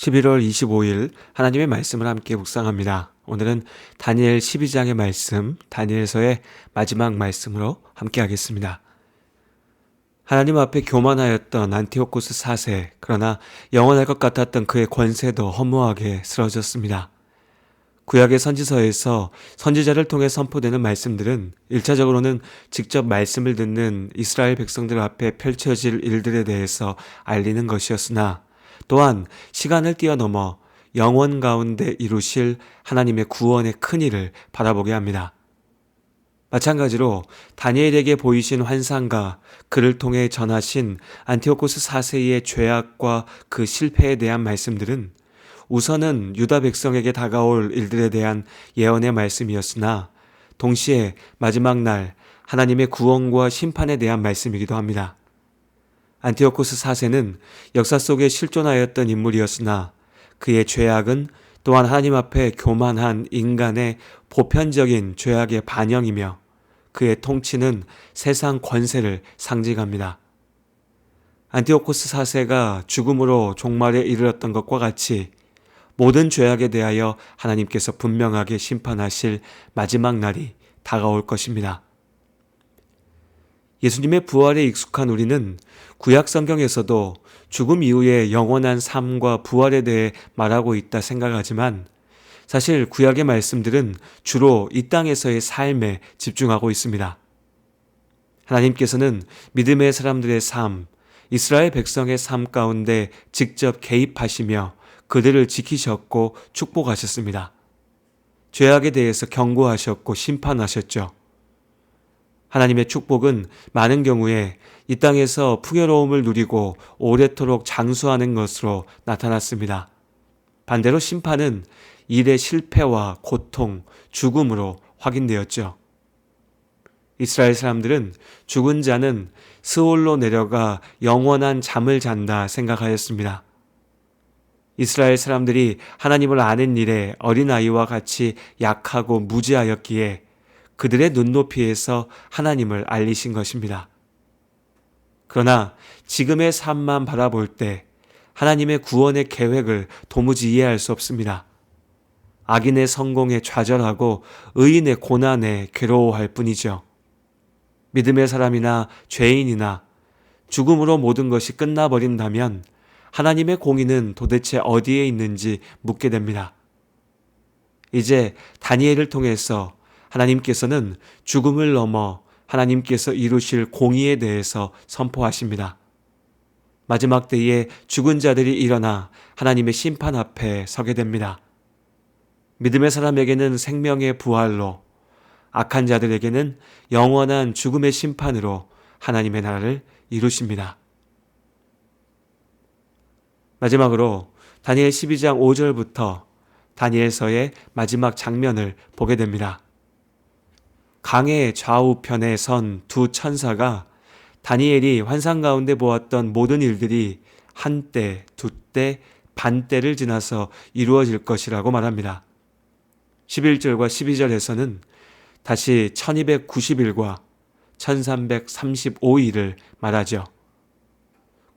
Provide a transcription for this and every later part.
11월 25일 하나님의 말씀을 함께 묵상합니다. 오늘은 다니엘 12장의 말씀, 다니엘서의 마지막 말씀으로 함께 하겠습니다. 하나님 앞에 교만하였던 안티오코스 4세, 그러나 영원할 것 같았던 그의 권세도 허무하게 쓰러졌습니다. 구약의 선지서에서 선지자를 통해 선포되는 말씀들은 1차적으로는 직접 말씀을 듣는 이스라엘 백성들 앞에 펼쳐질 일들에 대해서 알리는 것이었으나 또한 시간을 뛰어넘어 영원 가운데 이루실 하나님의 구원의 큰일을 바라보게 합니다. 마찬가지로 다니엘에게 보이신 환상과 그를 통해 전하신 안티오코스 4세의 죄악과 그 실패에 대한 말씀들은 우선은 유다 백성에게 다가올 일들에 대한 예언의 말씀이었으나 동시에 마지막 날 하나님의 구원과 심판에 대한 말씀이기도 합니다. 안티오코스 4세는 역사 속에 실존하였던 인물이었으나 그의 죄악은 또한 하나님 앞에 교만한 인간의 보편적인 죄악의 반영이며 그의 통치는 세상 권세를 상징합니다. 안티오코스 4세가 죽음으로 종말에 이르렀던 것과 같이 모든 죄악에 대하여 하나님께서 분명하게 심판하실 마지막 날이 다가올 것입니다. 예수님의 부활에 익숙한 우리는 구약 성경에서도 죽음 이후의 영원한 삶과 부활에 대해 말하고 있다 생각하지만 사실 구약의 말씀들은 주로 이 땅에서의 삶에 집중하고 있습니다. 하나님께서는 믿음의 사람들의 삶, 이스라엘 백성의 삶 가운데 직접 개입하시며 그들을 지키셨고 축복하셨습니다. 죄악에 대해서 경고하셨고 심판하셨죠. 하나님의 축복은 많은 경우에 이 땅에서 풍요로움을 누리고 오래도록 장수하는 것으로 나타났습니다. 반대로 심판은 일의 실패와 고통, 죽음으로 확인되었죠. 이스라엘 사람들은 죽은 자는 스올로 내려가 영원한 잠을 잔다 생각하였습니다. 이스라엘 사람들이 하나님을 아는 일에 어린아이와 같이 약하고 무지하였기에 그들의 눈높이에서 하나님을 알리신 것입니다. 그러나 지금의 삶만 바라볼 때 하나님의 구원의 계획을 도무지 이해할 수 없습니다. 악인의 성공에 좌절하고 의인의 고난에 괴로워할 뿐이죠. 믿음의 사람이나 죄인이나 죽음으로 모든 것이 끝나버린다면 하나님의 공의는 도대체 어디에 있는지 묻게 됩니다. 이제 다니엘을 통해서 하나님께서는 죽음을 넘어 하나님께서 이루실 공의에 대해서 선포하십니다. 마지막 때에 죽은 자들이 일어나 하나님의 심판 앞에 서게 됩니다. 믿음의 사람에게는 생명의 부활로, 악한 자들에게는 영원한 죽음의 심판으로 하나님의 나라를 이루십니다. 마지막으로 다니엘 12장 5절부터 다니엘서의 마지막 장면을 보게 됩니다. 강의 좌우편에 선 두 천사가 다니엘이 환상 가운데 보았던 모든 일들이 한때, 두때, 반때를 지나서 이루어질 것이라고 말합니다. 11절과 12절에서는 다시 1290일과 1335일을 말하죠.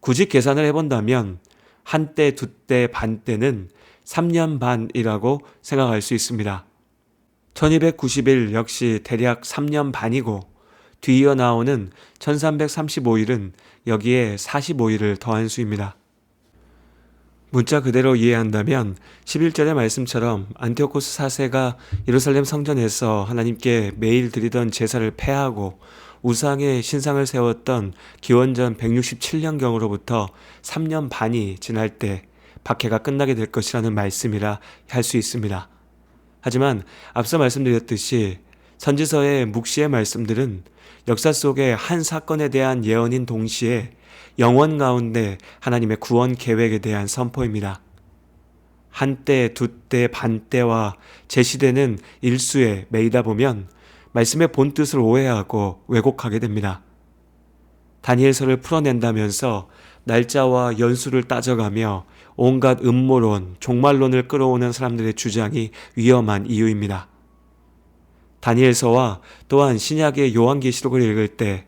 굳이 계산을 해본다면 한때, 두때, 반때는 3년 반이라고 생각할 수 있습니다. 1290일 역시 대략 3년 반이고 뒤이어 나오는 1335일은 여기에 45일을 더한 수입니다. 문자 그대로 이해한다면 11절의 말씀처럼 안티오코스 4세가 예루살렘 성전에서 하나님께 매일 드리던 제사를 폐하고 우상의 신상을 세웠던 기원전 167년경으로부터 3년 반이 지날 때 박해가 끝나게 될 것이라는 말씀이라 할 수 있습니다. 하지만 앞서 말씀드렸듯이 선지서의 묵시의 말씀들은 역사 속의 한 사건에 대한 예언인 동시에 영원 가운데 하나님의 구원 계획에 대한 선포입니다. 한때, 두때, 반때와 제시되는 일수에 매이다 보면 말씀의 본뜻을 오해하고 왜곡하게 됩니다. 다니엘서를 풀어낸다면서 날짜와 연수를 따져가며 온갖 음모론, 종말론을 끌어오는 사람들의 주장이 위험한 이유입니다. 다니엘서와 또한 신약의 요한계시록을 읽을 때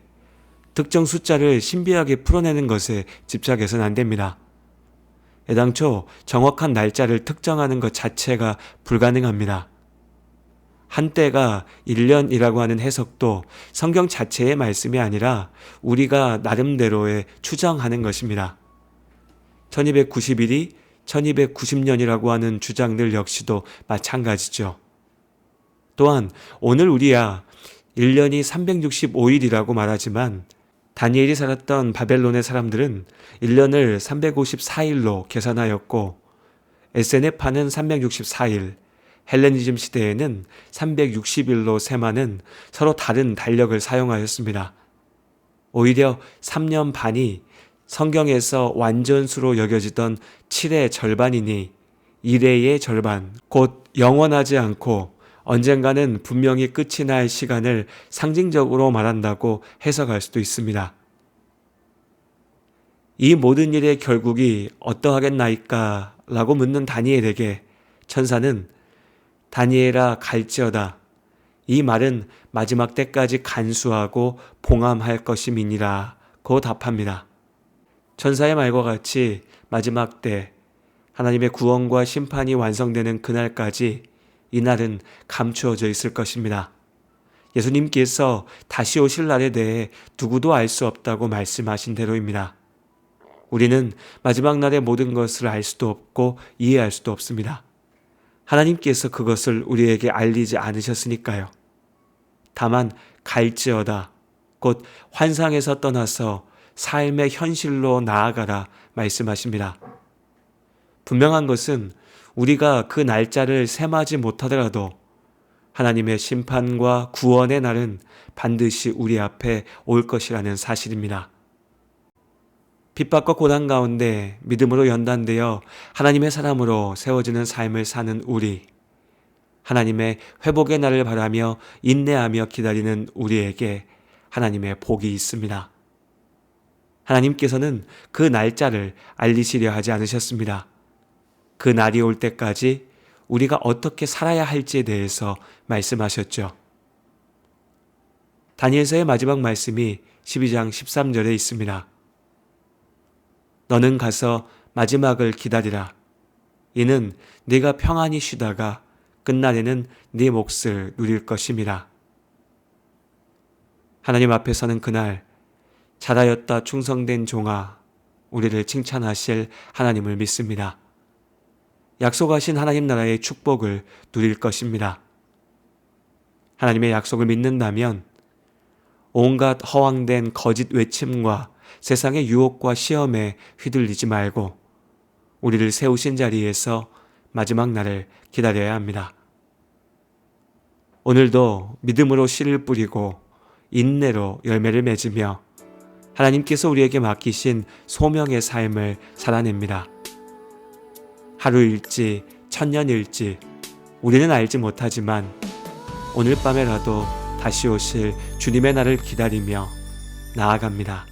특정 숫자를 신비하게 풀어내는 것에 집착해서는 안 됩니다. 애당초 정확한 날짜를 특정하는 것 자체가 불가능합니다. 한때가 1년이라고 하는 해석도 성경 자체의 말씀이 아니라 우리가 나름대로의 추정하는 것입니다. 1290일이 1290년이라고 하는 주장들 역시도 마찬가지죠. 또한 오늘 우리야 1년이 365일이라고 말하지만 다니엘이 살았던 바벨론의 사람들은 1년을 354일로 계산하였고 SNF파는 364일, 헬레니즘 시대에는 360일로 셈하는 서로 다른 달력을 사용하였습니다. 오히려 3년 반이 성경에서 완전수로 여겨지던 7의 절반이니 1회의 절반, 곧 영원하지 않고 언젠가는 분명히 끝이 날 시간을 상징적으로 말한다고 해석할 수도 있습니다. 이 모든 일의 결국이 어떠하겠나이까? 라고 묻는 다니엘에게 천사는 다니엘아 갈지어다. 이 말은 마지막 때까지 간수하고 봉함할 것임이니라 고 답합니다. 천사의 말과 같이 마지막 때 하나님의 구원과 심판이 완성되는 그날까지 이 날은 감추어져 있을 것입니다. 예수님께서 다시 오실 날에 대해 누구도 알 수 없다고 말씀하신 대로입니다. 우리는 마지막 날의 모든 것을 알 수도 없고 이해할 수도 없습니다. 하나님께서 그것을 우리에게 알리지 않으셨으니까요. 다만 갈지어다, 곧 환상에서 떠나서 삶의 현실로 나아가라 말씀하십니다. 분명한 것은 우리가 그 날짜를 셈하지 못하더라도 하나님의 심판과 구원의 날은 반드시 우리 앞에 올 것이라는 사실입니다. 핍박과 고난 가운데 믿음으로 연단되어 하나님의 사람으로 세워지는 삶을 사는 우리, 하나님의 회복의 날을 바라며 인내하며 기다리는 우리에게 하나님의 복이 있습니다. 하나님께서는 그 날짜를 알리시려 하지 않으셨습니다. 그 날이 올 때까지 우리가 어떻게 살아야 할지에 대해서 말씀하셨죠. 다니엘서의 마지막 말씀이 12장 13절에 있습니다. 너는 가서 마지막을 기다리라. 이는 네가 평안히 쉬다가 끝날에는 네 몫을 누릴 것임이라. 하나님 앞에서는 그날 잘하였다 충성된 종아, 우리를 칭찬하실 하나님을 믿습니다. 약속하신 하나님 나라의 축복을 누릴 것입니다. 하나님의 약속을 믿는다면 온갖 허황된 거짓 외침과 세상의 유혹과 시험에 휘둘리지 말고 우리를 세우신 자리에서 마지막 날을 기다려야 합니다. 오늘도 믿음으로 씨를 뿌리고 인내로 열매를 맺으며 하나님께서 우리에게 맡기신 소명의 삶을 살아냅니다. 하루일지 천년일지 우리는 알지 못하지만 오늘 밤에라도 다시 오실 주님의 날을 기다리며 나아갑니다.